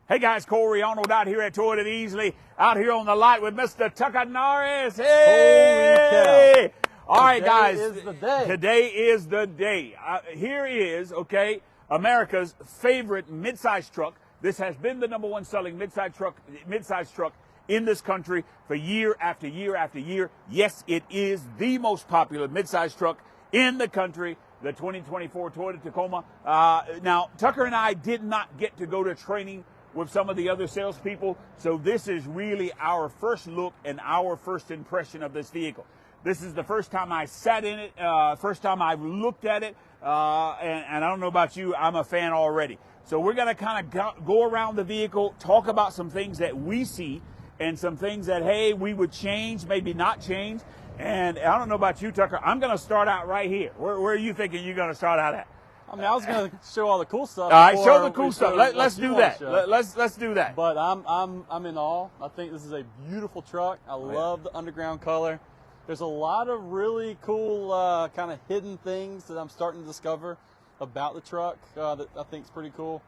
Hey guys, Corey Arnold out here at Toyota Easley, out here on the lot with Mr. Tucker Norris. Hey! All right, guys. Today is the day. Today is the day. Here is, okay, America's favorite midsize truck. This has been the number one selling midsize truck in this country for year after year after year. Yes, it is the most popular midsize truck in the country, the 2024 Toyota Tacoma. Now, Tucker and I did not get to go to training with some of the other salespeople, so this is really our first look and our first impression of this vehicle. This is the first time I sat in it, first time I've looked at it, and I don't know about you, I'm a fan already. So we're going to kind of go around the vehicle, talk about some things that we see and some things that, hey, we would change, maybe not change. And I don't know about you, Tucker, I'm going to start out right here. Where are you thinking you're going to start out at? I mean, I was going to show all the cool stuff. All right, show the cool stuff. Let's do that. Let's do that. But I'm in awe. I think this is a beautiful truck. I love the underground color. There's a lot of really cool kind of hidden things that I'm starting to discover about the truck that I think is pretty cool.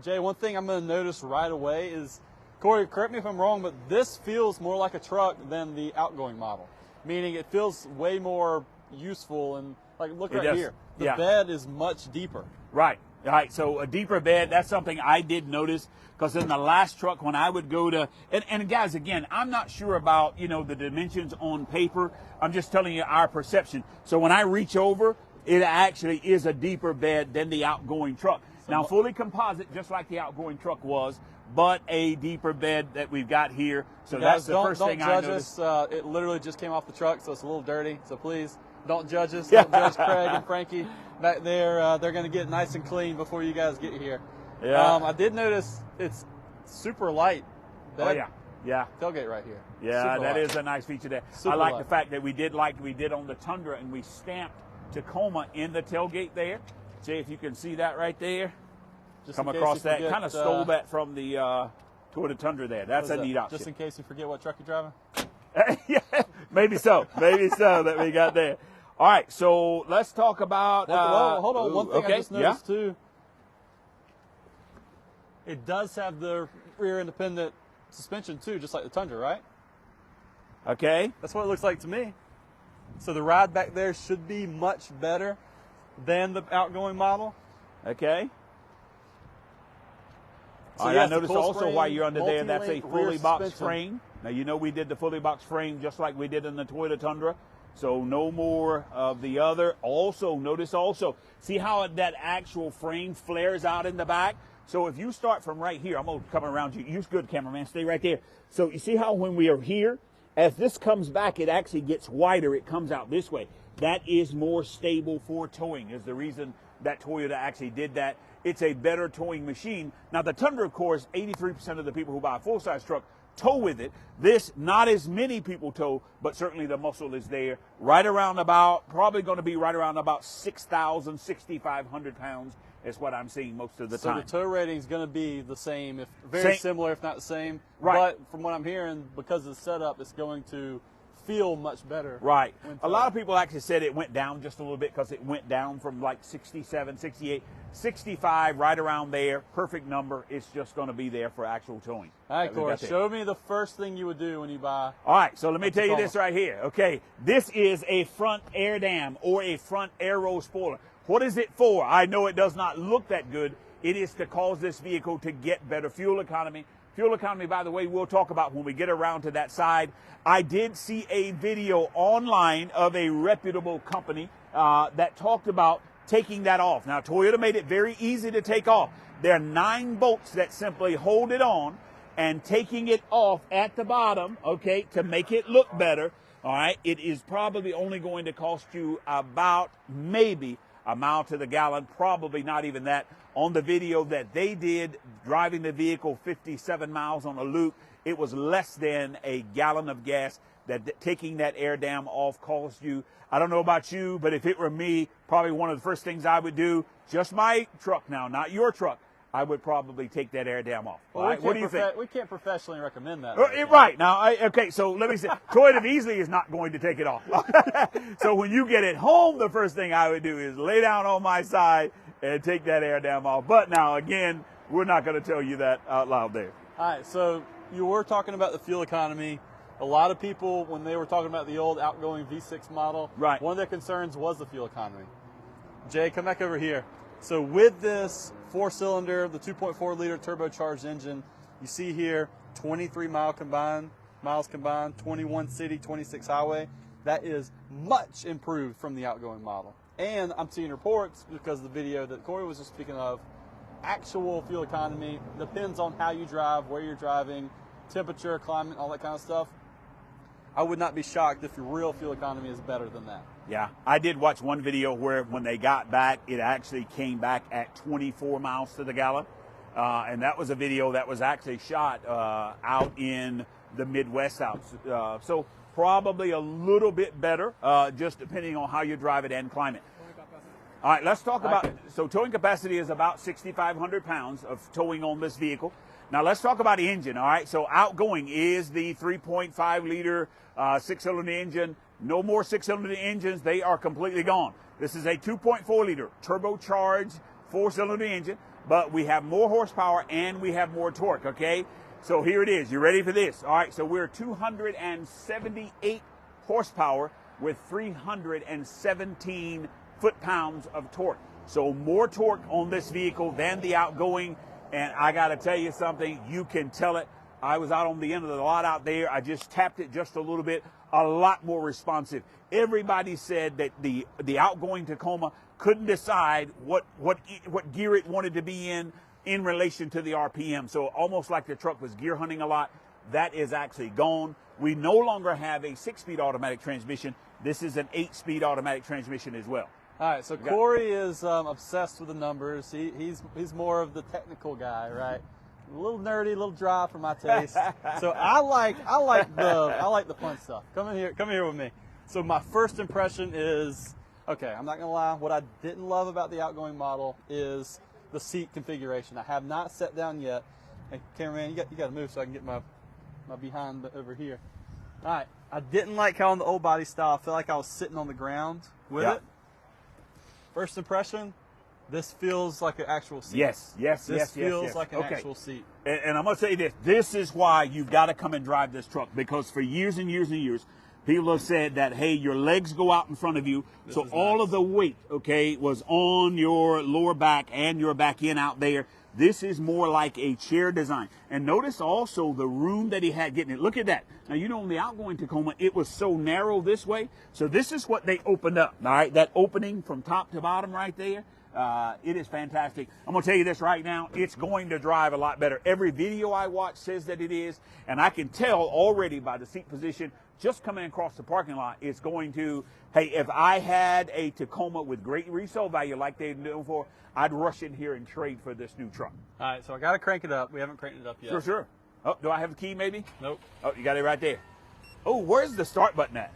Jay, one thing I'm going to notice right away is, Corey, correct me if I'm wrong, but this feels more like a truck than the outgoing model, meaning it feels way more useful. And like, look right here. The bed is much deeper. Right. All right. So a deeper bed, that's something I did notice, because in the last truck when I would go to, and guys, again, I'm not sure about, the dimensions on paper. I'm just telling you our perception. So when I reach over, it actually is a deeper bed than the outgoing truck. Now, fully composite, just like the outgoing truck was, but a deeper bed that we've got here. So that's the first thing I noticed. Don't judge us. It literally just came off the truck, so it's a little dirty. So please, don't judge us. Don't judge Craig and Frankie back there. They're going to get nice and clean before you guys get here. Yeah. I did notice it's super light. Yeah. Tailgate right here. Yeah, that is a nice feature there. Super I like light. the fact that we did like we did on the Tundra, and we stamped Tacoma in the tailgate there. Jay, if you can see that right there. Just come across that. Kind of stole that from the Toyota Tundra there. That's a neat option. Just in case you forget what truck you're driving? Yeah, maybe so. Maybe so that we got there. All right, so let's talk about... hold on. One thing I just noticed, too. It does have the rear independent suspension, too, just like the Tundra, right? Okay. That's what it looks like to me. So the ride back there should be much better than the outgoing model. Okay. So I noticed also while you're under there, that's a fully boxed frame. Now, we did the fully boxed frame just like we did in the Toyota Tundra. So no more of the other. Also, notice see how that actual frame flares out in the back? So if you start from right here, I'm going to come around you. You're good, cameraman. Stay right there. So you see how when we are here, as this comes back, it actually gets wider. It comes out this way. That is more stable for towing, is the reason that Toyota actually did that. It's a better towing machine. Now, the Tundra, of course, 83% of the people who buy a full-size truck tow with it. This, not as many people tow, but certainly the muscle is there. Right around about, probably going to be right around about 6,000, 6,500 pounds is what I'm seeing most of the time. So the tow rating is going to be the same, similar, if not the same. Right. But from what I'm hearing, because of the setup, it's going to feel much better. Right. A lot of people actually said it went down just a little bit, because it went down from like 67, 68, 65, right around there. Perfect number. It's just going to be there for actual towing. All right, Corey, show me the first thing you would do when you buy. All right, so let me tell you this right here. Okay, this is a front air dam or a front aero spoiler. What is it for? I know it does not look that good. It is to cause this vehicle to get better fuel economy. Fuel economy, by the way, we'll talk about when we get around to that side. I did see a video online of a reputable company that talked about taking that off. Now, Toyota made it very easy to take off. There are 9 bolts that simply hold it on, and taking it off at the bottom, okay, to make it look better, all right, it is probably only going to cost you about maybe a mile to the gallon, probably not even that. On the video that they did, driving the vehicle 57 miles on a loop, it was less than a gallon of gas. That taking that air dam off cost you. I don't know about you, but if it were me, probably one of the first things I would do, just my truck now, not your truck, I would probably take that air dam off. Well, right? What do you think? We can't professionally recommend that. Right. Now, okay, so let me say, Toyota Easley is not going to take it off. So when you get it home, the first thing I would do is lay down on my side and take that air dam off. But now, again, We're not going to tell you that out loud there. All right, so you were talking about the fuel economy. A lot of people, when they were talking about the old outgoing V6 model, right, one of their concerns was the fuel economy. Jay, come back over here. So with this 4-cylinder, the 2.4-liter turbocharged engine, you see here 23 miles combined, 21 city, 26 highway. That is much improved from the outgoing model. And I'm seeing reports, because of the video that Corey was just speaking of, actual fuel economy depends on how you drive, where you're driving, temperature, climate, all that kind of stuff. I would not be shocked if your real fuel economy is better than that. Yeah, I did watch one video where when they got back, it actually came back at 24 miles to the gallon. And that was a video that was actually shot out in the Midwest out. So probably a little bit better, just depending on how you drive it and climate. All right, let's talk about, so towing capacity is about 6,500 pounds of towing on this vehicle. Now let's talk about the engine, all right? So outgoing is the 3.5 liter 6-cylinder engine. No more 6-cylinder engines, they are completely gone. This is a 2.4 liter turbocharged 4-cylinder engine, but we have more horsepower and we have more torque, okay? So here it is, you ready for this? All right, so we're 278 horsepower with 317 foot-pounds of torque. So more torque on this vehicle than the outgoing. And I got to tell you something, you can tell it. I was out on the end of the lot out there. I just tapped it just a little bit, a lot more responsive. Everybody said that the outgoing Tacoma couldn't decide what gear it wanted to be in relation to the RPM. So almost like the truck was gear hunting a lot. That is actually gone. We no longer have a 6-speed automatic transmission. This is an 8-speed automatic transmission as well. All right, so Corey is obsessed with the numbers. He's more of the technical guy, right? A little nerdy, a little dry for my taste. So I like the fun stuff. Come here with me. So my first impression is, okay, I'm not gonna lie. What I didn't love about the outgoing model is the seat configuration. I have not sat down yet. Hey, cameraman, you got to move so I can get my behind over here. All right, I didn't like how on the old body style, I felt like I was sitting on the ground with it. First impression, this feels like an actual seat. This feels like an actual seat. And I'm going to say this. This is why you've got to come and drive this truck, because for years and years and years, people have said that, hey, your legs go out in front of you. So all of the weight, okay, was on your lower back and your back end out there. This is more like a chair design. And notice also the room that he had getting it. Look at that. Now, you know, in the outgoing Tacoma, it was so narrow this way. So this is what they opened up, all right? That opening from top to bottom right there. It is fantastic. I'm going to tell you this right now. It's going to drive a lot better. Every video I watch says that it is. And I can tell already by the seat position, just coming across the parking lot, it's going to, hey, if I had a Tacoma with great resale value like they're known for, I'd rush in here and trade for this new truck. All right, so I got to crank it up. We haven't cranked it up yet. Sure. Oh, do I have a key maybe? Nope. Oh, you got it right there. Oh, where's the start button at?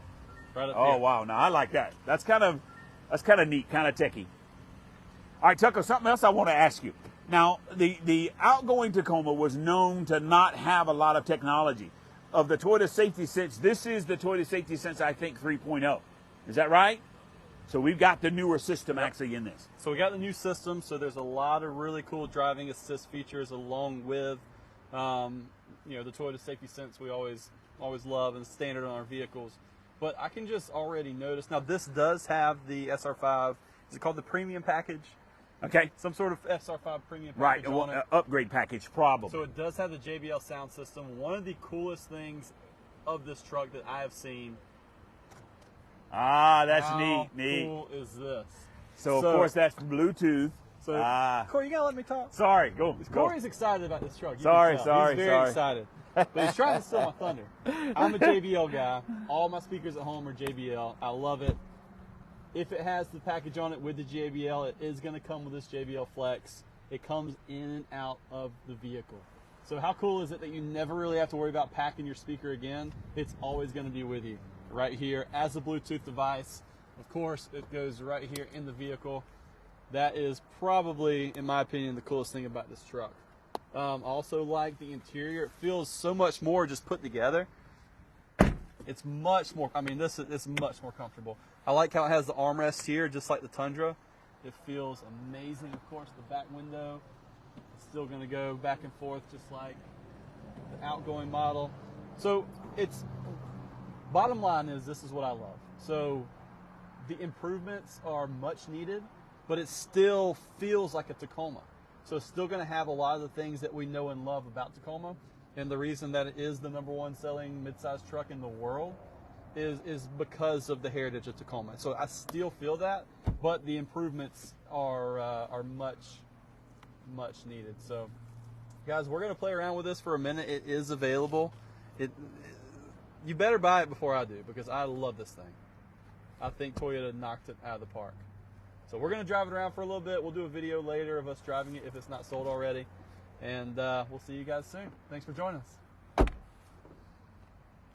Right up here. Oh, wow. Now, I like that. That's kind of neat, kind of techie. All right, Tucker, something else I want to ask you. Now, the outgoing Tacoma was known to not have a lot of technology. Of the Toyota Safety Sense, this is the Toyota Safety Sense, I think, 3.0. Is that right? So we've got the newer system actually in this. So we got the new system, so there's a lot of really cool driving assist features along with, you know, the Toyota Safety Sense we always love and standard on our vehicles. But I can just already notice, now this does have the SR5, is it called the premium package? Okay. Some sort of SR5 premium package on it. Upgrade package, probably. So it does have the JBL sound system. One of the coolest things of this truck that I have seen. Ah, that's neat. How cool is this? So of course that's Bluetooth. So Corey, you gotta let me talk. Sorry, go. Corey's excited about this truck. He's very excited. But he's trying to steal my thunder. I'm a JBL guy. All my speakers at home are JBL. I love it. If it has the package on it with the JBL, it is going to come with this JBL Flex. It comes in and out of the vehicle. So how cool is it that you never really have to worry about packing your speaker again? It's always going to be with you right here as a Bluetooth device. Of course, it goes right here in the vehicle. That is probably, in my opinion, the coolest thing about this truck. Also like the interior. It feels so much more just put together. It's much more, I mean, this is much more comfortable. I like how it has the armrest here, just like the Tundra. It feels amazing. Of course, the back window It's still going to go back and forth just like the outgoing model. So it's, bottom line is, this is what I love. So the improvements are much needed, but it still feels like a Tacoma. So it's still going to have a lot of the things that we know and love about Tacoma. And the reason that it is the #1 selling midsize truck in the world is because of the heritage of Tacoma. So I still feel that, but the improvements are much needed. So guys, we're going to play around with this for a minute. It is available. You better buy it before I do, because I love this thing. I think Toyota knocked it out of the park. So we're going to drive it around for a little bit. We'll do a video later of us driving it if it's not sold already. And we'll see you guys soon. Thanks for joining us.